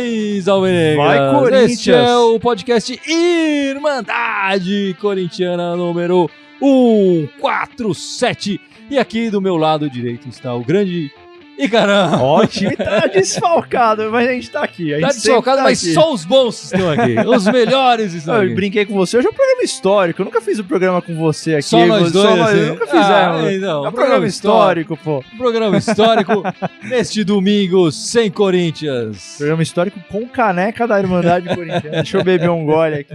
Saudações, alvinegras! Vai, Corinthians! Este é o podcast Irmandade Corintiana número 147. E aqui do meu lado direito está o grande Icarão. Ó, o time tá desfalcado, mas a gente tá aqui. Tá desfalcado, mas aqui. só os bons estão aqui. Os melhores estão aqui. Eu brinquei com você, hoje é um programa histórico. Eu nunca fiz um programa com você aqui. Só nós dois, assim. Nunca fizemos. Então, é um programa histórico, pô. Um programa histórico neste domingo sem Corinthians. Programa histórico com caneca da Irmandade Corintiana. Deixa eu beber um gole aqui.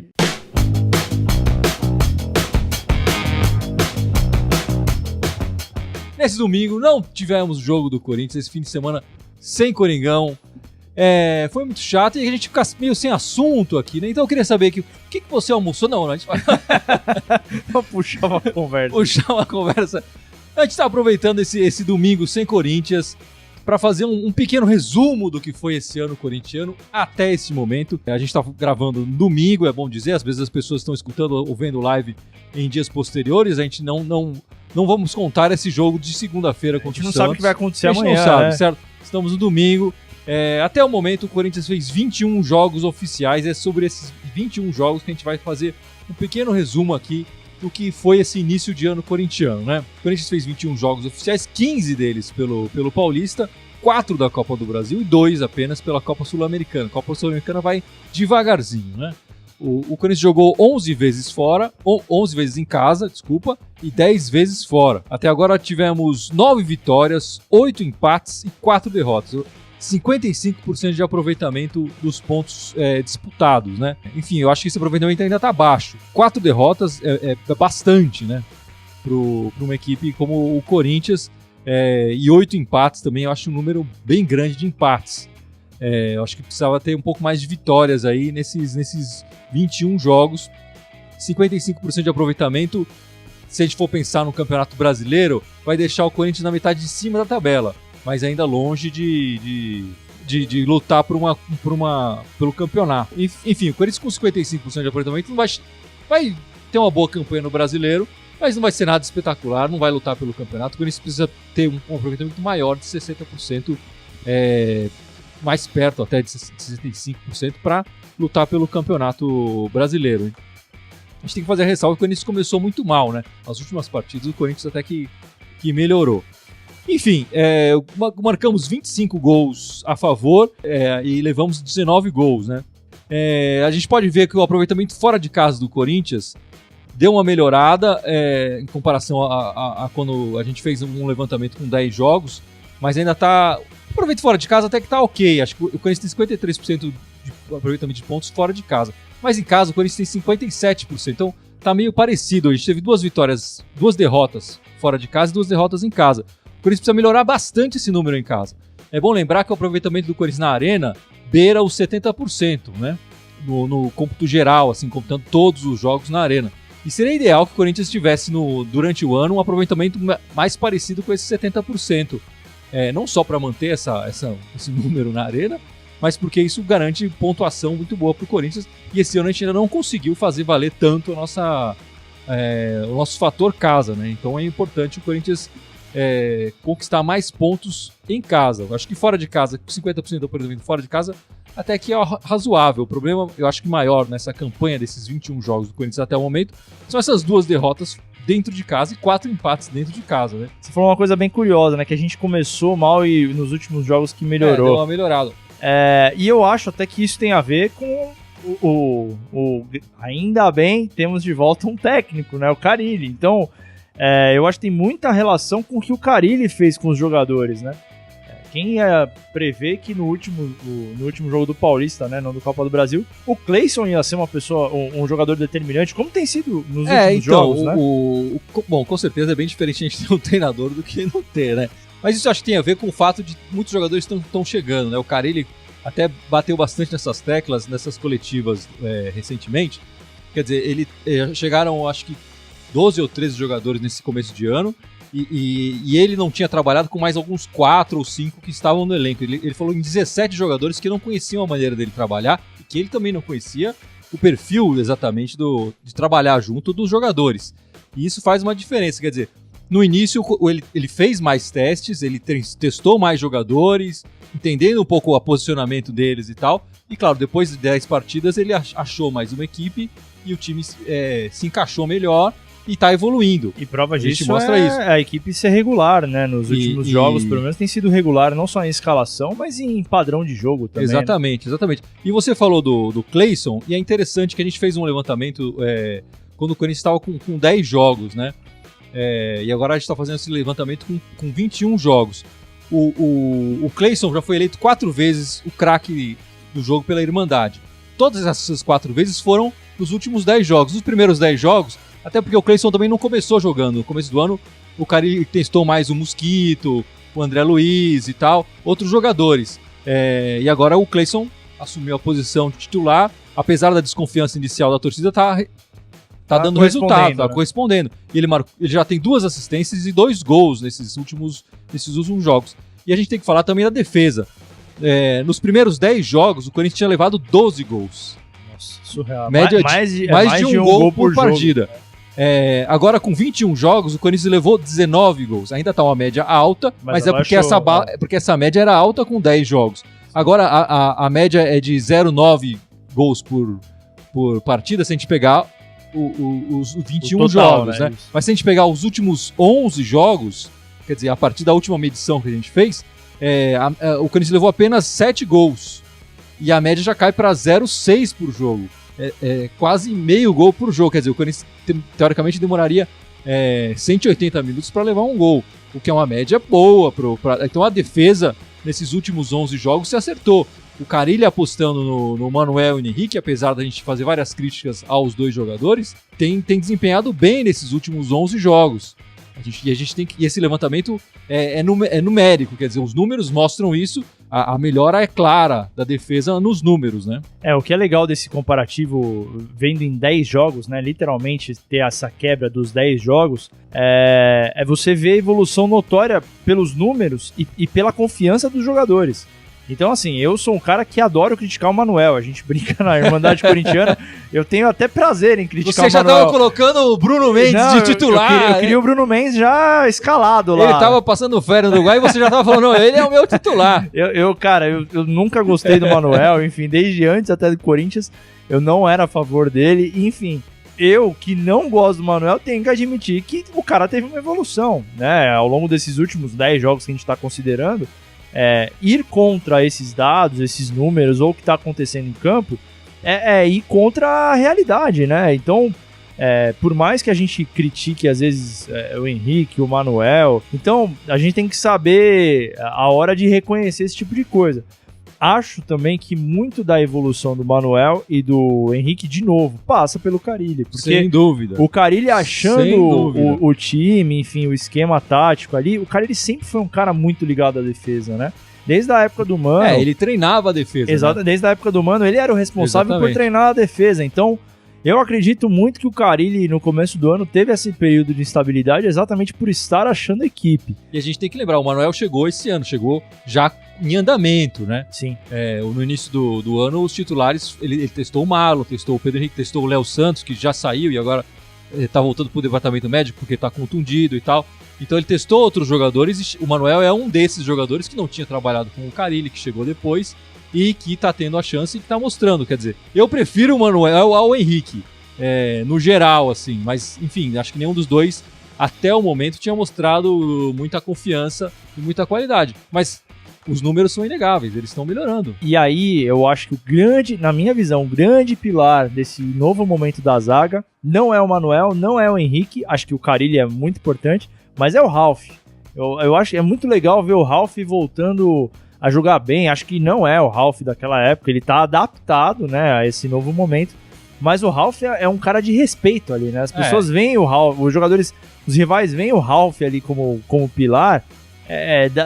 Nesse domingo não tivemos jogo do Corinthians, esse fim de semana sem Coringão. Foi muito chato e a gente fica meio sem assunto aqui, né? Então eu queria saber o que você almoçou? Não, a gente vai puxar uma conversa. Puxar uma conversa. A gente está aproveitando esse domingo sem Corinthians para fazer um pequeno resumo do que foi esse ano corintiano até esse momento. A gente está gravando no domingo, é bom dizer, às vezes as pessoas estão escutando ou vendo live em dias posteriores, a gente não vamos contar esse jogo de segunda-feira contra o Santos. A gente não sabe o que vai acontecer amanhã. A gente não sabe, certo? Estamos no domingo. Até o momento o Corinthians fez 21 jogos oficiais. É sobre esses 21 jogos que a gente vai fazer um pequeno resumo aqui do que foi esse início de ano corintiano, né? O Corinthians fez 21 jogos oficiais, 15 deles pelo Paulista, 4 da Copa do Brasil e 2 apenas pela Copa Sul-Americana. A Copa Sul-Americana vai devagarzinho, né? O Corinthians jogou 11 vezes fora, 11 vezes em casa, desculpa, e 10 vezes fora. Até agora tivemos 9 vitórias, 8 empates e 4 derrotas. 55% de aproveitamento dos pontos disputados, né? Enfim, eu acho que esse aproveitamento ainda está baixo. 4 derrotas é bastante, né? Para uma equipe como o Corinthians. E 8 empates também, eu acho um número bem grande de empates. Eu acho que precisava ter um pouco mais de vitórias aí nesses 21 jogos. 55% de aproveitamento, se a gente for pensar no Campeonato Brasileiro, vai deixar o Corinthians na metade de cima da tabela, mas ainda longe de lutar pelo campeonato. Enfim, o Corinthians com 55% de aproveitamento não vai ter uma boa campanha no Brasileiro, mas não vai ser nada espetacular, não vai lutar pelo campeonato. O Corinthians precisa ter um aproveitamento maior de 60%, mais perto até de 65% para lutar pelo Campeonato Brasileiro. A gente tem que fazer a ressalva que o Corinthians começou muito mal, né? As últimas partidas o Corinthians até que melhorou. Enfim, marcamos 25 gols a favor e levamos 19 gols, né? A gente pode ver que o aproveitamento fora de casa do Corinthians deu uma melhorada em comparação a quando a gente fez um levantamento com 10 jogos, mas ainda está... O aproveitamento fora de casa até que tá ok. Acho que o Corinthians tem 53% de aproveitamento de pontos fora de casa. Mas em casa o Corinthians tem 57%. Então tá meio parecido. A gente teve 2 vitórias, 2 derrotas fora de casa e 2 derrotas em casa. O Corinthians precisa melhorar bastante esse número em casa. É bom lembrar que o aproveitamento do Corinthians na Arena beira os 70%, né? No cômputo geral, assim, computando todos os jogos na Arena. E seria ideal que o Corinthians tivesse durante o ano um aproveitamento mais parecido com esse 70%. Não só para manter esse número na Arena, mas porque isso garante pontuação muito boa para o Corinthians. E esse ano a gente ainda não conseguiu fazer valer tanto o nosso fator casa, né? Então é importante o Corinthians conquistar mais pontos em casa. Eu acho que fora de casa, com 50% do aproveitamento fora de casa, até que é razoável. O problema, eu acho que maior nessa campanha desses 21 jogos do Corinthians até o momento, são essas 2 derrotas dentro de casa e 4 empates dentro de casa, né? Você falou uma coisa bem curiosa, né? Que a gente começou mal e nos últimos jogos que melhorou. Deu uma melhorada. E eu acho até que isso tem a ver com ainda bem, temos de volta um técnico, né? O Carille. Então, eu acho que tem muita relação com o que o Carille fez com os jogadores, né? Quem ia prever que no último jogo do Paulista, né, não do Copa do Brasil, o Cleison ia ser um jogador determinante, como tem sido nos últimos jogos, né? Bom, com certeza é bem diferente a gente ter um treinador do que não ter, né? Mas isso acho que tem a ver com o fato de muitos jogadores estão chegando, né? O Carille até bateu bastante nessas teclas, nessas coletivas recentemente. Quer dizer, chegaram, acho que 12 ou 13 jogadores nesse começo de ano, e ele não tinha trabalhado com mais alguns 4 ou 5 que estavam no elenco. Ele falou em 17 jogadores que não conheciam a maneira dele trabalhar, e que ele também não conhecia o perfil exatamente de trabalhar junto dos jogadores. E isso faz uma diferença, quer dizer, no início ele fez mais testes, ele testou mais jogadores, entendendo um pouco o posicionamento deles e tal, E claro, depois de 10 partidas ele achou mais uma equipe e o time se encaixou melhor e tá evoluindo. E prova disso mostra isso. A equipe ser regular, né? Nos últimos jogos, pelo menos, tem sido regular, não só em escalação, mas em padrão de jogo também. Exatamente, exatamente. E você falou do Cleison, e é interessante que a gente fez um levantamento quando o Corinthians estava com 10 jogos, né? E agora a gente está fazendo esse levantamento com 21 jogos. O Cleison já foi eleito 4 vezes o craque do jogo pela Irmandade. Todas essas 4 vezes foram nos últimos 10 jogos. Nos primeiros 10 jogos, até porque o Cleison também não começou jogando. No começo do ano, o Carille testou mais o Mosquito, o André Luiz e tal, outros jogadores. E agora o Cleison assumiu a posição de titular, apesar da desconfiança inicial da torcida, tá dando resultado, tá correspondendo. Ele já tem 2 assistências e 2 gols nesses últimos jogos. E a gente tem que falar também da defesa. Nos primeiros 10 jogos, o Corinthians tinha levado 12 gols. Nossa, surreal. Média mais de um gol por partida. Agora, com 21 jogos, o Corinthians levou 19 gols. Ainda tá uma média alta, mas porque essa média era alta com 10 jogos. Agora, a média é de 0,9 gols por partida, se a gente pegar os 21 total, jogos, né? Mas se a gente pegar os últimos 11 jogos, quer dizer, a partir da última medição que a gente fez, o Corinthians levou apenas 7 gols. E a média já cai para 0,6 por jogo. Quase meio gol por jogo. Quer dizer, o Corinthians teoricamente demoraria 180 minutos para levar um gol, o que é uma média boa. Então a defesa, nesses últimos 11 jogos, se acertou. O Carille apostando no Manuel e no Henrique, apesar da gente fazer várias críticas aos 2 jogadores, tem desempenhado bem nesses últimos 11 jogos. A gente tem que. E esse levantamento é numérico, quer dizer, os números mostram isso. A melhora é clara da defesa nos números, né? O que é legal desse comparativo, vendo em 10 jogos, né? Literalmente ter essa quebra dos 10 jogos, é você ver a evolução notória pelos números e pela confiança dos jogadores. Então, assim, eu sou um cara que adoro criticar o Manuel. A gente brinca na Irmandade Corintiana. Eu tenho até prazer em criticar o Manuel. Você já estava colocando o Bruno Mendes de titular. Eu queria o Bruno Mendes já escalado lá. Ele estava passando férias no Uruguai e você já estava falando, não, ele é o meu titular. Eu nunca gostei do Manuel. Enfim, desde antes até do Corinthians, eu não era a favor dele. Enfim, eu que não gosto do Manuel tenho que admitir que o cara teve uma evolução, né? Ao longo desses últimos 10 jogos que a gente está considerando, ir contra esses dados, esses números, ou o que está acontecendo em campo, ir contra a realidade, né? Então, por mais que a gente critique, às vezes, o Henrique, o Manuel, então a gente tem que saber a hora de reconhecer esse tipo de coisa. Acho também que muito da evolução do Manuel e do Henrique, de novo, passa pelo Carille. Porque sem dúvida. O Carille achando o time, enfim, o esquema tático ali, o Carille sempre foi um cara muito ligado à defesa, né? Desde a época do Mano... ele treinava a defesa. Exato, né? Desde a época do Mano, ele era o responsável por treinar a defesa. Então, eu acredito muito que o Carille, no começo do ano, teve esse período de instabilidade exatamente por estar achando a equipe. E a gente tem que lembrar, o Manuel chegou esse ano, chegou já em andamento, né? Sim. No início do ano, os titulares, ele testou o Marlon, testou o Pedro Henrique, testou o Léo Santos, que já saiu e agora tá voltando pro departamento médico porque tá contundido e tal. Então ele testou outros jogadores e o Manuel é um desses jogadores que não tinha trabalhado com o Carille, que chegou depois e que tá tendo a chance e que tá mostrando. Quer dizer, eu prefiro o Manuel ao Henrique, no geral, assim, mas enfim, acho que nenhum dos dois até o momento tinha mostrado muita confiança e muita qualidade. Mas os números são inegáveis, eles estão melhorando. E aí, eu acho que na minha visão, o grande pilar desse novo momento da zaga não é o Manuel, não é o Henrique, acho que o Carille é muito importante, mas é o Ralf. Eu acho que é muito legal ver o Ralf voltando a jogar bem, acho que não é o Ralf daquela época, ele tá adaptado, né, a esse novo momento, mas o Ralf é um cara de respeito ali, né, as pessoas veem o Ralf, os jogadores, os rivais veem o Ralf ali como pilar,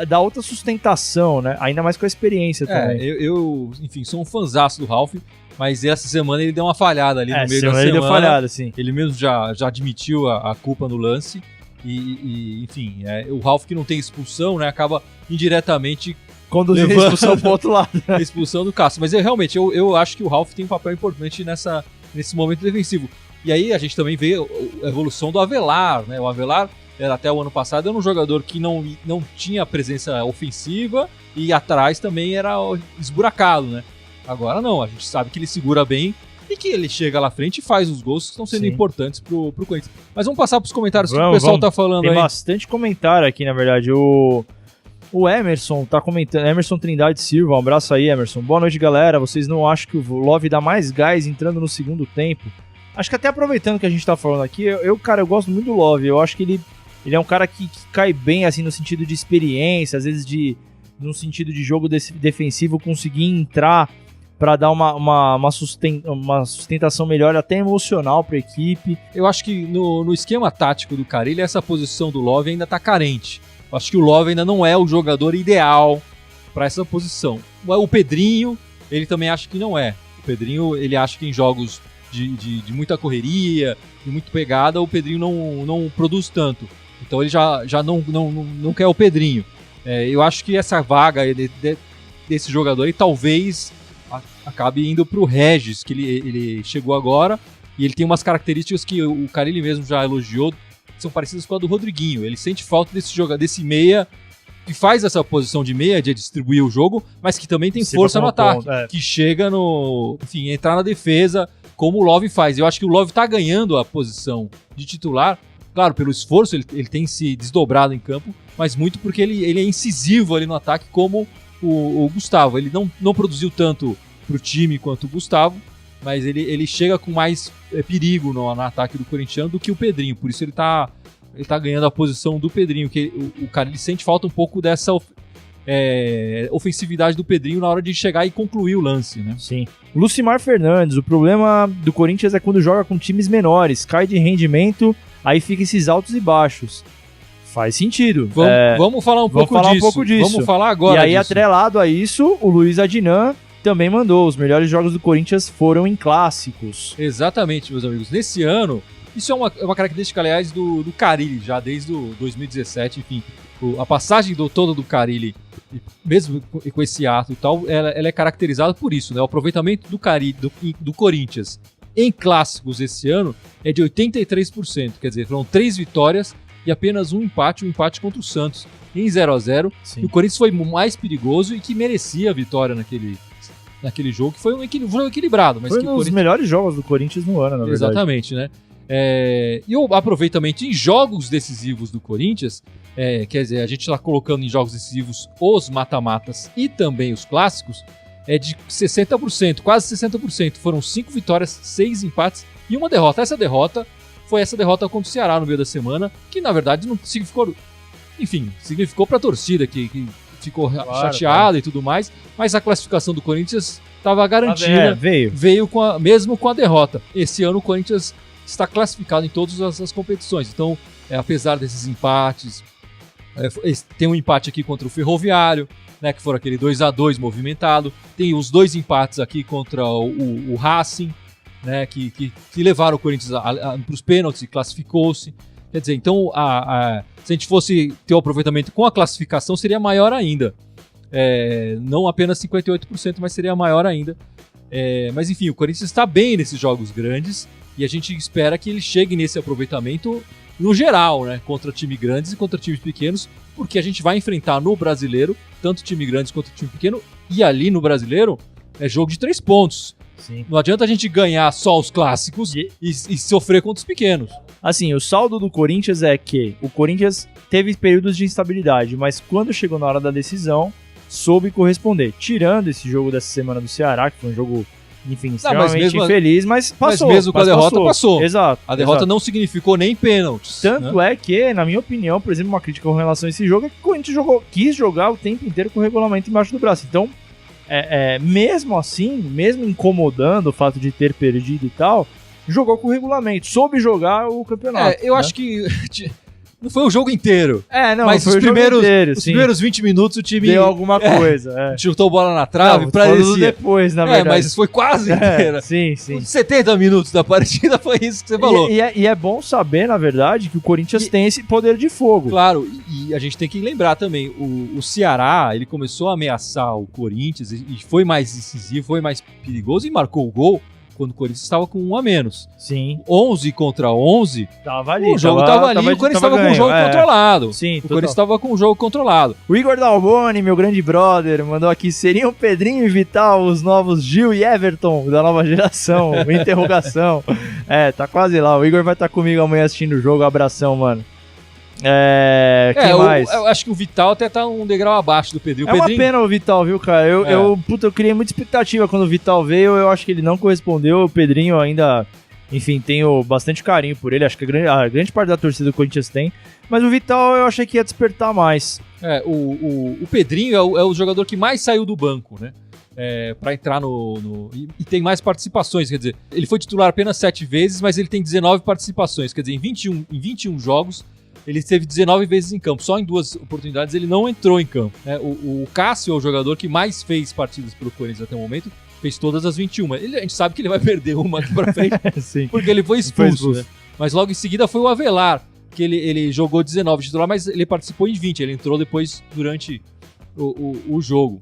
dá outra sustentação, né? Ainda mais com a experiência também. Eu, enfim, sou um fanzaço do Ralf, mas essa semana ele deu uma falhada ali no meio da semana. Ele deu falhada, sim. Ele mesmo já admitiu a culpa no lance e enfim, o Ralf que não tem expulsão, né? Acaba indiretamente conduzindo a expulsão pro outro lado. A expulsão do Cássio. Mas realmente, eu acho que o Ralf tem um papel importante nesse momento defensivo. E aí a gente também vê a evolução do Avelar, né? O Avelar até o ano passado era um jogador que não tinha presença ofensiva e atrás também era esburacado, né? Agora não, a gente sabe que ele segura bem e que ele chega lá à frente e faz os gols que estão sendo importantes pro Corinthians. Mas vamos passar pros comentários que o pessoal tá falando Tem aí. Tem bastante comentário aqui, na verdade. O Emerson tá comentando, Emerson Trindade Silva, um abraço aí, Emerson. Boa noite, galera. Vocês não acham que o Love dá mais gás entrando no segundo tempo? Acho que até aproveitando que a gente tá falando aqui, eu gosto muito do Love. Eu acho que ele é um cara que cai bem, assim, no sentido de experiência, às vezes no sentido de jogo defensivo, conseguir entrar para dar uma sustentação melhor, até emocional para a equipe. Eu acho que no esquema tático do Carille, essa posição do Love ainda tá carente. Eu acho que o Love ainda não é o jogador ideal para essa posição. O Pedrinho, ele também acha que não é. O Pedrinho, ele acha que em jogos de muita correria, de muita pegada, o Pedrinho não produz tanto. Então ele já não quer o Pedrinho. Eu acho que essa vaga desse jogador aí talvez acabe indo pro Regis, que ele chegou agora, e ele tem umas características que o Carille mesmo já elogiou, que são parecidas com a do Rodriguinho. Ele sente falta desse meia, que faz essa posição de meia, de distribuir o jogo, mas que também tem força no ataque, que chega entrar na defesa, como o Love faz. Eu acho que o Love tá ganhando a posição de titular, claro, pelo esforço, ele tem se desdobrado em campo, mas muito porque ele é incisivo ali no ataque, como o Gustavo. Ele não produziu tanto pro time quanto o Gustavo, mas ele chega com mais perigo no ataque do corintiano do que o Pedrinho. Por isso ele tá ganhando a posição do Pedrinho, que o cara ele sente falta um pouco dessa ofensividade do Pedrinho na hora de chegar e concluir o lance, né? Sim. Lucimar Fernandes, o problema do Corinthians é quando joga com times menores, cai de rendimento, aí fica esses altos e baixos. Faz sentido. Vamos falar um pouco disso. Vamos falar agora. E aí, disso. Atrelado a isso, o Luiz Adnan também mandou. Os melhores jogos do Corinthians foram em clássicos. Exatamente, meus amigos. Nesse ano, isso é uma característica, aliás, do Carille, já desde o 2017, enfim. A passagem toda do Carille, mesmo com esse ato e tal, ela é caracterizada por isso, né? O aproveitamento do Carille, do Corinthians em clássicos esse ano é de 83%. Quer dizer, foram 3 vitórias e apenas um empate contra o Santos em 0-0. E o Corinthians foi mais perigoso e que merecia a vitória naquele jogo, que foi um equilibrado. Mas foi um dos melhores jogos do Corinthians no ano, na verdade. Exatamente, né? E o aproveitamento em jogos decisivos do Corinthians, quer dizer, a gente está colocando em jogos decisivos os mata-matas e também os clássicos, é de 60%, quase 60%. Foram 5 vitórias, 6 empates e uma derrota. Essa derrota foi essa derrota contra o Ceará no meio da semana, que na verdade não significou, enfim, significou para a torcida que ficou chateada e tudo mais, mas a classificação do Corinthians estava garantida, veio mesmo com a derrota. Esse ano o Corinthians está classificado em todas as competições, então apesar desses empates, tem um empate aqui contra o Ferroviário, né, que foram aquele 2-2 movimentado, tem os 2 empates aqui contra o Racing, né, que levaram o Corinthians para os pênaltis e classificou-se. Quer dizer, então, se a gente fosse ter o aproveitamento com a classificação, seria maior ainda. Não apenas 58%, mas seria maior ainda. Mas enfim, o Corinthians está bem nesses jogos grandes e a gente espera que ele chegue nesse aproveitamento no geral, né, contra times grandes e contra times pequenos, porque a gente vai enfrentar no Brasileiro tanto time grande quanto time pequeno, e ali no Brasileiro é jogo de 3 pontos. Sim. Não adianta a gente ganhar só os clássicos e sofrer contra os pequenos. Assim, o saldo do Corinthians é que o Corinthians teve períodos de instabilidade, mas quando chegou na hora da decisão, soube corresponder. Tirando esse jogo dessa semana do Ceará, que foi um jogo, enfim, extremamente infeliz, mas passou. Mas mesmo com a derrota, passou. Exato. A derrota não significou nem pênaltis. Tanto é que, na minha opinião, por exemplo, uma crítica com relação a esse jogo é que o Corinthians quis jogar o tempo inteiro com o regulamento embaixo do braço. Então, mesmo assim, mesmo incomodando o fato de ter perdido e tal, jogou com o regulamento, soube jogar o campeonato. Eu acho que não foi o jogo inteiro. Mas os primeiros 20 minutos o time deu alguma coisa. Chutou bola na trave, depois, na verdade. Mas foi quase inteira. Sim. 70 minutos da partida foi isso que você falou. E é bom saber, na verdade, que o Corinthians tem esse poder de fogo. Claro, e a gente tem que lembrar também, o Ceará, ele começou a ameaçar o Corinthians e foi mais incisivo, foi mais perigoso e marcou o gol quando o Corinthians estava com 1 a menos. Sim. 11 contra 11, Tava ali. o jogo estava ali e o Corinthians estava com o jogo controlado. Sim, o Corinthians estava com o jogo controlado. O Igor Dalboni, meu grande brother, mandou aqui: seriam Pedrinho e Vital os novos Gil e Everton da nova geração? Interrogação. Tá quase lá. O Igor vai estar comigo amanhã assistindo o jogo. Abração, mano. Quem mais? Eu acho que o Vital até tá um degrau abaixo do Pedrinho. Uma pena o Vital, viu, cara? Eu criei muita expectativa quando o Vital veio. Eu acho que ele não correspondeu. O Pedrinho ainda, enfim, tenho bastante carinho por ele. Acho que a grande parte da torcida do Corinthians tem. Mas o Vital eu achei que ia despertar mais. O Pedrinho é o jogador que mais saiu do banco, né? Para entrar e tem mais participações, quer dizer, ele foi titular apenas 7 vezes, mas ele tem 19 participações, quer dizer, em 21 jogos ele esteve 19 vezes em campo, só em 2 oportunidades ele não entrou em campo. O Cássio é o jogador que mais fez partidas pelo Corinthians até o momento, fez todas as 21. A gente sabe que ele vai perder uma aqui pra frente, porque ele foi expulso. Né? Mas logo em seguida foi o Avelar, que ele jogou 19 titular, mas ele participou em 20, ele entrou depois durante o jogo.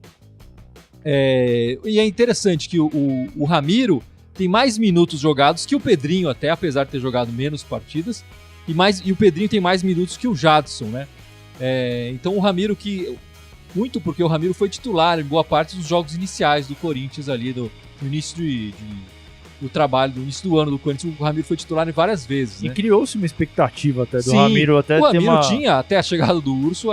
E é interessante que o Ramiro tem mais minutos jogados que o Pedrinho, até apesar de ter jogado menos partidas, e o Pedrinho tem mais minutos que o Jadson, né? Então o Ramiro muito porque o Ramiro foi titular em boa parte dos jogos iniciais do Corinthians ali, no início do trabalho, no início do ano do Corinthians, o Ramiro foi titular várias vezes, né? E criou-se uma expectativa até do Ramiro. O Ramiro tinha, até a chegada do Urso,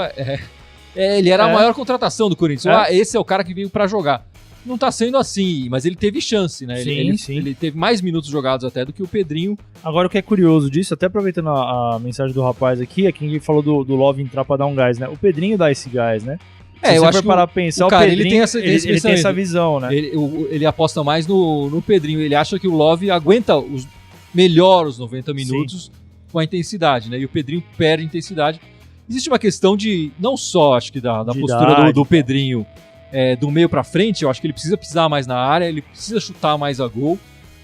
ele era a maior contratação do Corinthians. Esse é o cara que veio pra jogar. Não tá sendo assim, mas ele teve chance, né? Sim. Ele teve mais minutos jogados até do que o Pedrinho. Agora, o que é curioso disso, até aproveitando a mensagem do rapaz aqui, é quem ele falou do Love entrar pra dar um gás, né? O Pedrinho dá esse gás, né? Se eu acho que parar pra pensar, o Pedrinho, ele tem essa visão, né? Ele aposta mais no Pedrinho. Ele acha que o Love aguenta os 90 minutos com a intensidade, né? E o Pedrinho perde intensidade. Existe uma questão de, não só, acho que da postura do Pedrinho, do meio pra frente, eu acho que ele precisa pisar mais na área, ele precisa chutar mais a gol,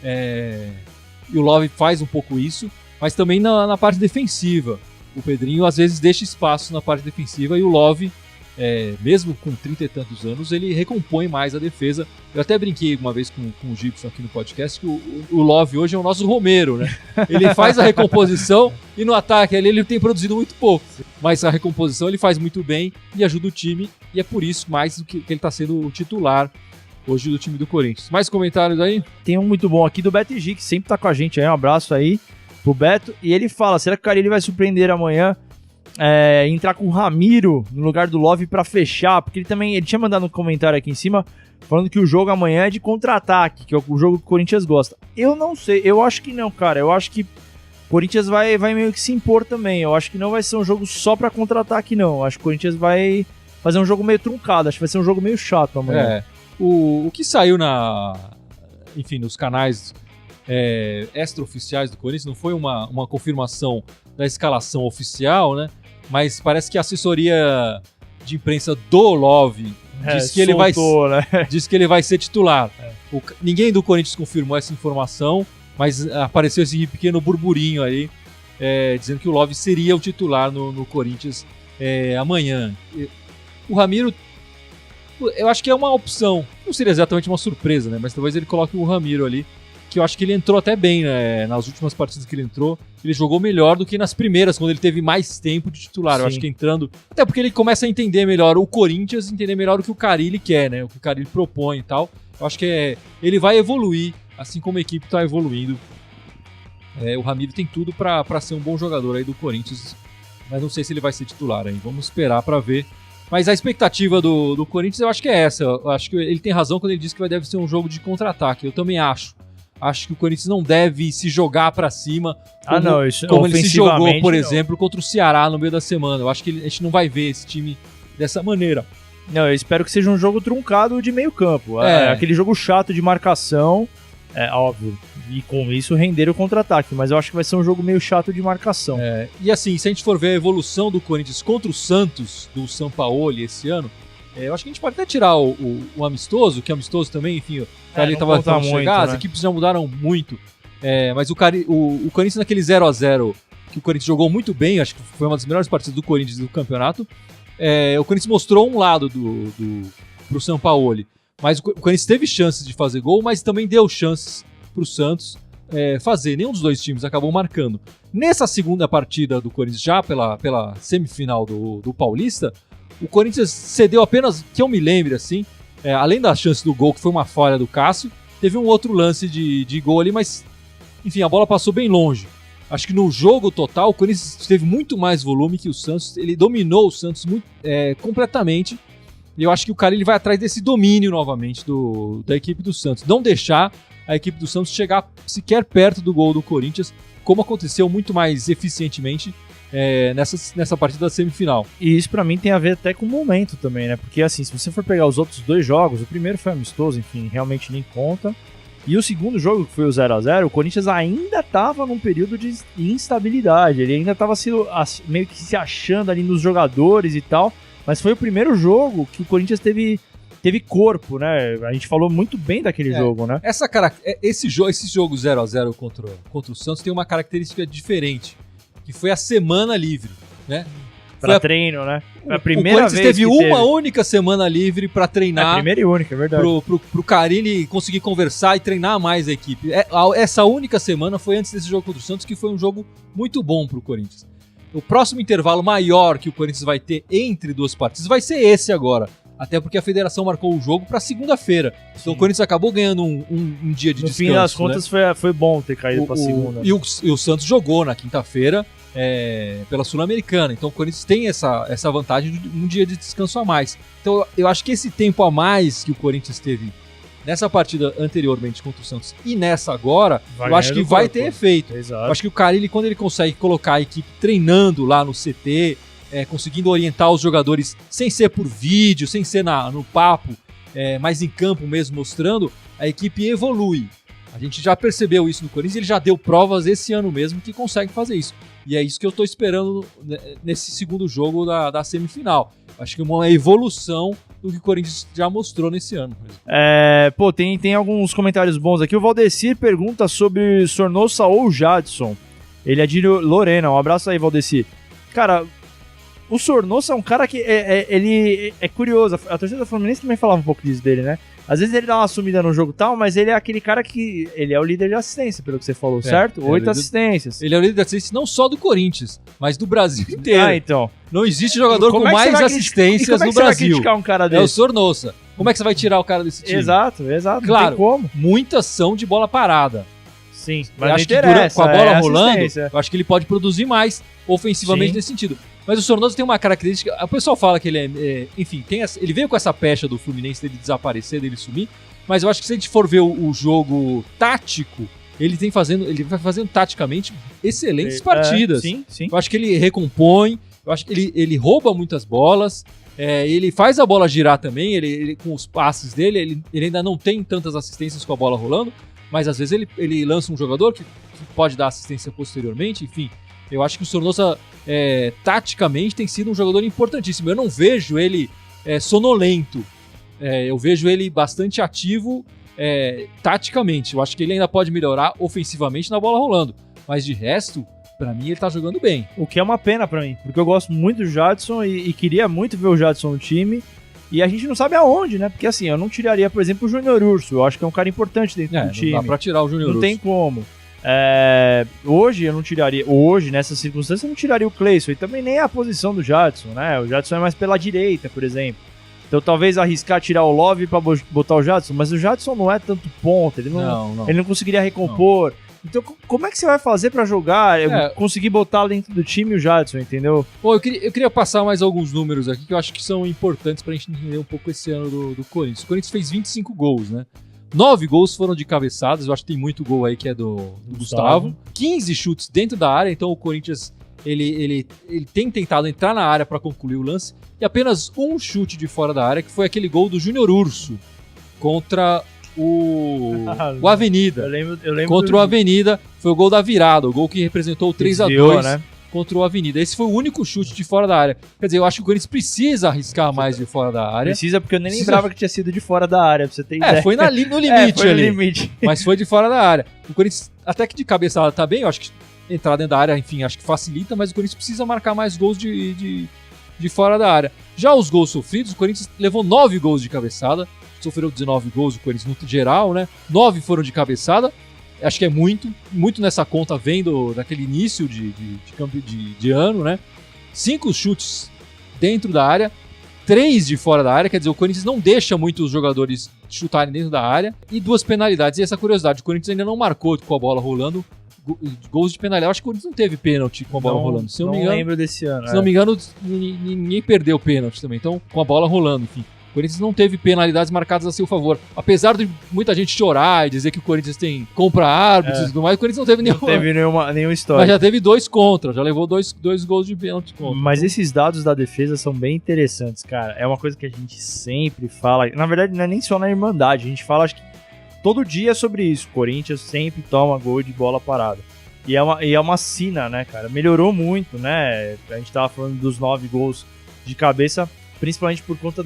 e o Love faz um pouco isso, mas também na parte defensiva. O Pedrinho às vezes deixa espaço na parte defensiva e o Love, mesmo com 30 e tantos anos, ele recompõe mais a defesa. Eu até brinquei uma vez com o Gibson aqui no podcast que o Love hoje é o nosso Romero, né? Ele faz a recomposição e no ataque ele tem produzido muito pouco, mas a recomposição ele faz muito bem e ajuda o time, e é por isso mais do que ele está sendo o titular hoje do time do Corinthians. Mais comentários aí? Tem um muito bom aqui do Beto G, que sempre tá com a gente aí, um abraço aí pro Beto, e ele fala: será que o Carille vai surpreender amanhã? Entrar com o Ramiro no lugar do Love pra fechar, porque ele tinha mandado um comentário aqui em cima falando que o jogo amanhã é de contra-ataque, que é o jogo que o Corinthians gosta. Eu não sei, eu acho que não, cara. Eu acho que o Corinthians vai meio que se impor também. Eu acho que não vai ser um jogo só pra contra-ataque, não. Eu acho que o Corinthians vai fazer um jogo meio truncado, acho que vai ser um jogo meio chato amanhã. O que saiu nos canais extra-oficiais do Corinthians não foi uma confirmação da escalação oficial, né? Mas parece que a assessoria de imprensa do Love disse que ele vai ser titular. Ninguém do Corinthians confirmou essa informação, mas apareceu esse pequeno burburinho aí, dizendo que o Love seria o titular no Corinthians amanhã. O Ramiro, eu acho que é uma opção. Não seria exatamente uma surpresa, né? Mas talvez ele coloque o Ramiro ali, que eu acho que ele entrou até bem, né? Nas últimas partidas que ele entrou, ele jogou melhor do que nas primeiras, quando ele teve mais tempo de titular. Sim. Eu acho que entrando... Até porque ele começa a entender melhor o Corinthians, entender melhor o que o Carille quer, né? O que o Carille propõe e tal. Eu acho que ele vai evoluir, assim como a equipe está evoluindo. O Ramiro tem tudo para ser um bom jogador aí do Corinthians, mas não sei se ele vai ser titular aí. Vamos esperar para ver. Mas a expectativa do Corinthians eu acho que é essa. Eu acho que ele tem razão quando ele diz que deve ser um jogo de contra-ataque. Eu também acho. Acho que o Corinthians não deve se jogar pra cima como ele se jogou, por exemplo, contra o Ceará no meio da semana. Eu acho que a gente não vai ver esse time dessa maneira. Não, eu espero que seja um jogo truncado de meio campo. Aquele jogo chato de marcação, óbvio. E com isso render o contra-ataque. Mas eu acho que vai ser um jogo meio chato de marcação. E assim, se a gente for ver a evolução do Corinthians contra o Santos, do Sampaoli esse ano, eu acho que a gente pode até tirar o amistoso, que é amistoso também, enfim, o Carille estava falando de chegar, as equipes já mudaram muito, mas o Corinthians naquele 0x0, que o Corinthians jogou muito bem, acho que foi uma das melhores partidas do Corinthians do campeonato, o Corinthians mostrou um lado pro Sampaoli, mas o Corinthians teve chances de fazer gol, mas também deu chances pro Santos fazer. Nenhum dos dois times acabou marcando. Nessa segunda partida do Corinthians, já pela semifinal do Paulista, o Corinthians cedeu apenas, que eu me lembre assim, além da chance do gol, que foi uma falha do Cássio, teve um outro lance de gol ali, mas enfim, a bola passou bem longe. Acho que no jogo total, o Corinthians teve muito mais volume que o Santos, ele dominou o Santos completamente, e eu acho que o Carille vai atrás desse domínio novamente da equipe do Santos, não deixar a equipe do Santos chegar sequer perto do gol do Corinthians, como aconteceu muito mais eficientemente nessa partida da semifinal. E isso pra mim tem a ver até com o momento também, né? Porque assim, se você for pegar os outros dois jogos, o primeiro foi amistoso, enfim, realmente nem conta. E o segundo jogo, que foi o 0x0, o Corinthians ainda tava num período de instabilidade. Ele ainda tava meio que se achando ali nos jogadores e tal. Mas foi o primeiro jogo que o Corinthians teve corpo, né? A gente falou muito bem daquele jogo, né? Esse jogo 0x0 contra o Santos tem uma característica diferente, que foi a semana livre, né? Pra treino, né? Foi a primeira vez teve uma única semana livre pra treinar. A primeira e única, é verdade. Pro Carille conseguir conversar e treinar mais a equipe. Essa única semana foi antes desse jogo contra o Santos, que foi um jogo muito bom pro Corinthians. O próximo intervalo maior que o Corinthians vai ter entre duas partidas vai ser esse agora. Até porque a federação marcou o jogo para segunda-feira. Então o Corinthians acabou ganhando um dia de descanso. No fim das contas, foi bom ter caído para segunda. E o Santos jogou na quinta-feira pela Sul-Americana. Então o Corinthians tem essa vantagem de um dia de descanso a mais. Então eu acho que esse tempo a mais que o Corinthians teve nessa partida anteriormente contra o Santos e nessa agora, eu acho que vai ter efeito. Exato. Eu acho que o Carille, quando ele consegue colocar a equipe treinando lá no CT, conseguindo orientar os jogadores sem ser por vídeo, sem ser no papo, mas em campo mesmo mostrando, a equipe evolui. A gente já percebeu isso no Corinthians, ele já deu provas esse ano mesmo que consegue fazer isso. E é isso que eu tô esperando nesse segundo jogo da semifinal. Acho que uma evolução do que o Corinthians já mostrou nesse ano. Tem alguns comentários bons aqui. O Valdecir pergunta sobre Sornosa ou Jadson. Ele é de Lorena. Um abraço aí, Valdecir. Cara, o Sornosa é um cara que ele é curioso. A torcida do Fluminense também falava um pouco disso dele, né? Às vezes ele dá uma sumida no jogo e tal, mas ele é aquele cara que... Ele é o líder de assistência, pelo que você falou, certo? 8 assistências. Ele é o líder de assistência não só do Corinthians, mas do Brasil inteiro. Então. Não existe jogador com mais assistências no Brasil. Como é que você vai criticar um cara desse? É o Sornosa. Como é que você vai tirar o cara desse time? Exato. Claro, não tem como. Muitas são de bola parada. Sim, mas eu acho que com a bola rolando, eu acho que ele pode produzir mais ofensivamente nesse sentido. Mas o Sornosa tem uma característica... O pessoal fala que ele enfim, ele veio com essa pecha do Fluminense dele desaparecer, dele sumir, mas eu acho que se a gente for ver o jogo tático, ele vai fazendo taticamente excelentes partidas. Sim. Eu acho que ele recompõe, eu acho que ele rouba muitas bolas, ele faz a bola girar também, ele com os passes dele, ele ainda não tem tantas assistências com a bola rolando, mas às vezes ele lança um jogador que pode dar assistência posteriormente, enfim. Eu acho que o Sornosa, taticamente, tem sido um jogador importantíssimo. Eu não vejo ele sonolento. Eu vejo ele bastante ativo taticamente. Eu acho que ele ainda pode melhorar ofensivamente na bola rolando. Mas de resto, pra mim, ele tá jogando bem. O que é uma pena pra mim, porque eu gosto muito do Jadson e queria muito ver o Jadson no time. E a gente não sabe aonde, né? Porque assim, eu não tiraria, por exemplo, o Júnior Urso. Eu acho que é um cara importante dentro do time. Não dá pra tirar o Júnior Urso. Não tem como. Hoje eu não tiraria. Hoje, nessas circunstâncias, eu não tiraria o Cleison. E também nem a posição do Jadson, né? O Jadson é mais pela direita, por exemplo. Então talvez arriscar tirar o Love pra botar o Jadson. Mas o Jadson não é tanto ponta. Ele não conseguiria recompor. Não. Então como é que você vai fazer pra jogar? Conseguir botar dentro do time o Jadson, entendeu? Pô, eu queria passar mais alguns números aqui que eu acho que são importantes pra gente entender um pouco esse ano do Corinthians. O Corinthians fez 25 gols, né? 9 gols foram de cabeçadas, eu acho que tem muito gol aí que é do Gustavo. 15 chutes dentro da área, então o Corinthians ele tem tentado entrar na área para concluir o lance. E apenas um chute de fora da área, que foi aquele gol do Júnior Urso contra o Avenida. Eu lembro contra o Avenida, foi o gol da virada, o gol que representou o 3-2, né? Contra o Avenida. Esse foi o único chute de fora da área. Quer dizer, eu acho que o Corinthians precisa arriscar mais de fora da área. Precisa, porque eu nem lembrava que tinha sido de fora da área, pra você ter ideia. Foi no limite foi ali. No limite. Mas foi de fora da área. O Corinthians, até que de cabeçada tá bem, eu acho que entrar dentro da área, enfim, acho que facilita, mas o Corinthians precisa marcar mais gols de fora da área. Já os gols sofridos, o Corinthians levou 9 gols de cabeçada, sofreu 19 gols, o Corinthians no geral, né? 9 foram de cabeçada, acho que é muito nessa conta vendo daquele início de ano, né? 5 chutes dentro da área, 3 de fora da área, quer dizer, o Corinthians não deixa muito os jogadores chutarem dentro da área, e 2 penalidades. E essa curiosidade, o Corinthians ainda não marcou com a bola rolando gols de penalidade. Eu acho que o Corinthians não teve pênalti com a bola rolando. Se eu não me engano, lembro desse ano. Se não me engano, ninguém perdeu pênalti também. Então, com a bola rolando, enfim. O Corinthians não teve penalidades marcadas a seu favor. Apesar de muita gente chorar e dizer que o Corinthians compra árbitros e tudo mais, o Corinthians não teve nenhuma história. Mas já teve 2 contra, já levou dois gols de pênalti contra. Mas esses dados da defesa são bem interessantes, cara. É uma coisa que a gente sempre fala. Na verdade, não é nem só na Irmandade. A gente fala, acho que todo dia sobre isso. O Corinthians sempre toma gol de bola parada. E é uma sina, né, cara? Melhorou muito, né? A gente tava falando dos 9 gols de cabeça, principalmente por conta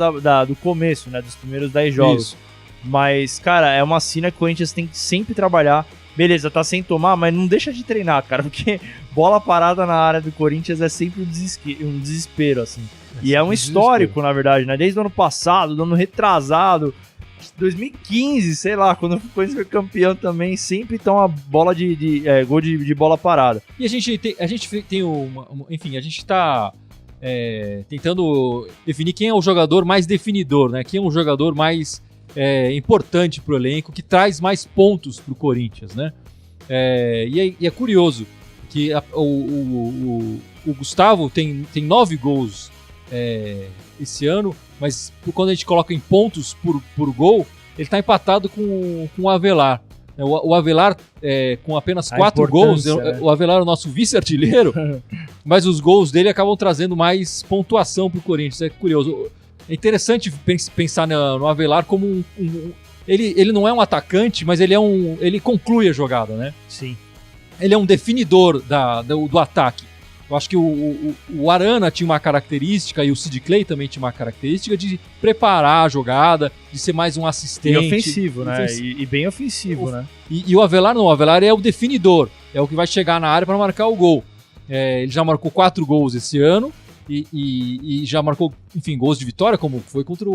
do começo, né? Dos primeiros 10 jogos. Isso. Mas, cara, é uma sina que o Corinthians tem que sempre trabalhar. Beleza, tá sem tomar, mas não deixa de treinar, cara. Porque bola parada na área do Corinthians é sempre um desespero, assim. E é um histórico, na verdade, né? Desde o ano passado, do ano retrasado, 2015, sei lá, quando o Corinthians foi campeão também, sempre toma bola gol de bola parada. E a gente tem enfim, a gente tá tentando definir quem é o jogador mais definidor, né? Quem é o jogador mais importante pro elenco, que traz mais pontos pro Corinthians, né? E é curioso que o Gustavo tem 9 gols esse ano, mas quando a gente coloca em pontos por gol, ele tá empatado com o Avelar. O Avelar, com apenas 4 gols, o Avelar é o nosso vice-artilheiro, mas os gols dele acabam trazendo mais pontuação pro Corinthians. É curioso. É interessante pensar no Avelar como ele não é um atacante, mas ele conclui a jogada, né? Sim. Ele é um definidor do ataque. Eu acho que o Arana tinha uma característica, e o Sid Clay também tinha uma característica de preparar a jogada, de ser mais um assistente. E ofensivo, né? E bem ofensivo, né? E o Avelar não, o Avelar é o definidor, é o que vai chegar na área para marcar o gol. Ele já marcou 4 gols esse ano, e já marcou, enfim, gols de vitória, como foi contra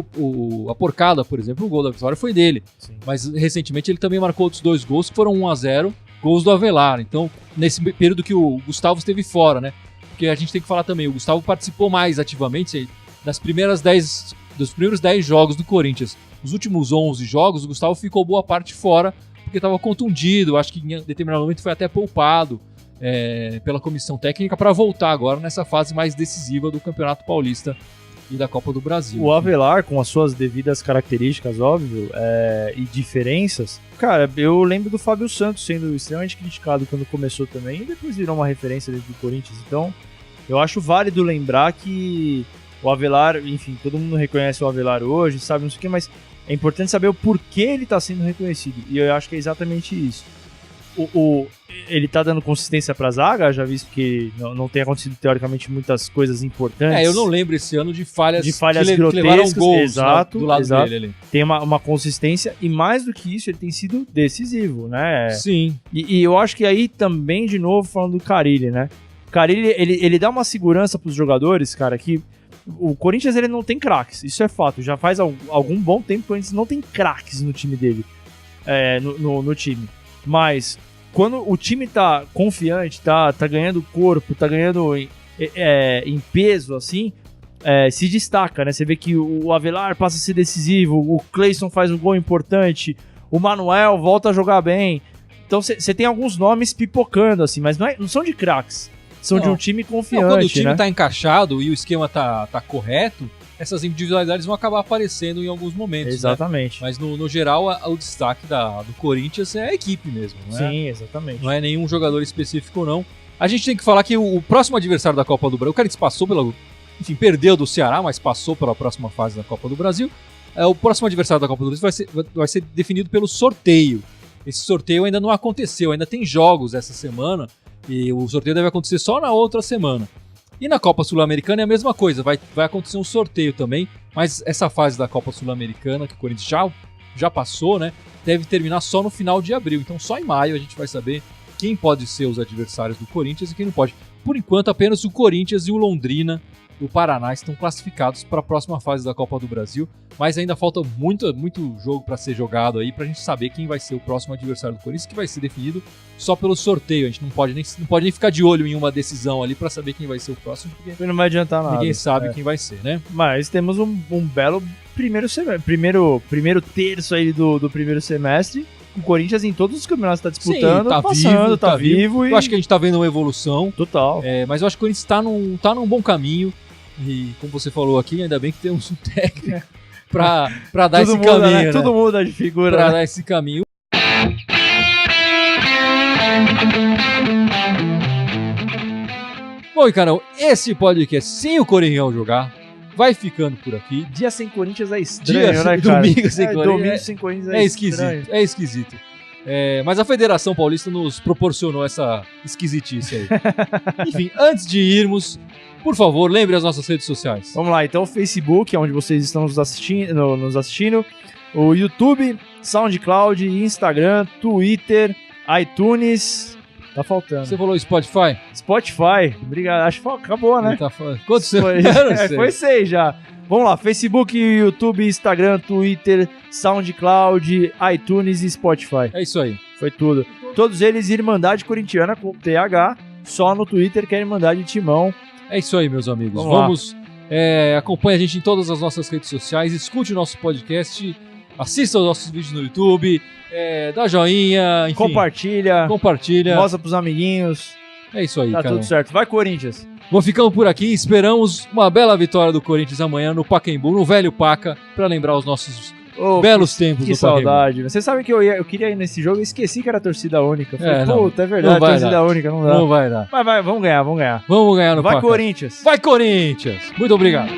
a Porcada, por exemplo. O gol da vitória foi dele. Sim. Mas recentemente ele também marcou outros 2 gols, que foram 1-0. Gols do Avelar. Então, nesse período que o Gustavo esteve fora, né? Porque a gente tem que falar também, o Gustavo participou mais ativamente dos primeiros 10 jogos do Corinthians. Nos últimos 11 jogos, o Gustavo ficou boa parte fora, porque estava contundido. Acho que em determinado momento foi até poupado pela comissão técnica para voltar agora nessa fase mais decisiva do Campeonato Paulista e da Copa do Brasil. O Avelar, com as suas devidas características, óbvio, e diferenças, cara, eu lembro do Fábio Santos sendo extremamente criticado quando começou também, e depois virou uma referência dentro do Corinthians. Então, eu acho válido lembrar que o Avelar, enfim, todo mundo reconhece o Avelar hoje, sabe, não sei o que, mas é importante saber o porquê ele está sendo reconhecido, e eu acho que é exatamente isso. Ele tá dando consistência pra zaga, já visto que não tem acontecido teoricamente muitas coisas importantes. Eu não lembro esse ano de falhas grotescas, que levaram gols exato, do lado dele ali. Tem uma consistência, e mais do que isso, ele tem sido decisivo, né? Sim. E eu acho que aí também, de novo, falando do Carille, né? O Carille, ele dá uma segurança pros jogadores, cara, que o Corinthians ele não tem craques, isso é fato. Já faz algum bom tempo que o Corinthians não tem craques no time dele, no time. Mas quando o time tá confiante, tá ganhando corpo, tá ganhando em peso, assim, se destaca, né? Você vê que o Avelar passa a ser decisivo, o Cleison faz um gol importante, o Manuel volta a jogar bem. Então você tem alguns nomes pipocando, assim, mas não são de craques, são de um time confiante. Quando o time, né? Tá encaixado e o esquema tá correto, essas individualidades vão acabar aparecendo em alguns momentos. Exatamente. Né? Mas no geral, o destaque do Corinthians é a equipe mesmo. Não é? Sim, exatamente. Não é nenhum jogador específico, não. A gente tem que falar que o próximo adversário da Copa do Brasil, o Corinthians passou enfim, perdeu do Ceará, mas passou pela próxima fase da Copa do Brasil. O próximo adversário da Copa do Brasil vai ser definido pelo sorteio. Esse sorteio ainda não aconteceu, ainda tem jogos essa semana, e o sorteio deve acontecer só na outra semana. E na Copa Sul-Americana é a mesma coisa, vai acontecer um sorteio também, mas essa fase da Copa Sul-Americana, que o Corinthians já passou, né, deve terminar só no final de abril. Então só em maio a gente vai saber quem pode ser os adversários do Corinthians e quem não pode. Por enquanto, apenas o Corinthians e o Londrina do Paraná estão classificados para a próxima fase da Copa do Brasil, mas ainda falta muito jogo para ser jogado aí para a gente saber quem vai ser o próximo adversário do Corinthians, que vai ser definido só pelo sorteio. A gente não pode nem ficar de olho em uma decisão ali para saber quem vai ser o próximo, porque não vai adiantar nada. Ninguém sabe quem vai ser, né? Mas temos um belo primeiro semestre, primeiro terço aí do primeiro semestre. O Corinthians em todos os campeonatos está disputando, tá vivo. Eu acho que a gente tá vendo uma evolução. Total. Mas eu acho que o Corinthians tá num bom caminho. E como você falou aqui, ainda bem que temos um técnico pra dar esse caminho. Né? Tudo muda de figura. Pra dar esse caminho. Bom, e Carol, esse podcast sem o Coringão jogar vai ficando por aqui. Dia sem Corinthians é estranho, né, cara? Domingo sem Corinthians. Domingo sem Corinthians é esquisito. É esquisito. Mas a Federação Paulista nos proporcionou essa esquisitice aí. Enfim, antes de irmos, por favor, lembre as nossas redes sociais. Vamos lá, então o Facebook, onde vocês estão nos assistindo, o YouTube, SoundCloud, Instagram, Twitter, iTunes. Tá faltando. Você falou Spotify? Spotify, obrigado. Acho que acabou, né? Quantos foi 6 já. Vamos lá, Facebook, YouTube, Instagram, Twitter, SoundCloud, iTunes e Spotify. É isso aí. Foi tudo. Todos eles Irmandade Corintiana com TH, só no Twitter que é Irmandade Timão. É isso aí, meus amigos. Vamos acompanhe a gente em todas as nossas redes sociais, escute o nosso podcast, assista os nossos vídeos no YouTube, dá joinha, enfim. Compartilha. Mostra pros amiguinhos. É isso aí, tá cara. Tudo certo. Vai, Corinthians. Bom, ficamos por aqui. Esperamos uma bela vitória do Corinthians amanhã no Pacaembu, no velho Paca, para lembrar os nossos belos tempos do Pacaembu. Que saudade. Vocês sabem que eu queria ir nesse jogo e esqueci que era torcida única. Falei, puta, é verdade, torcida única, não dá. Não vai dar. Mas vamos ganhar. Vamos ganhar no Paca. Vai, Corinthians. Vai, Corinthians. Muito obrigado.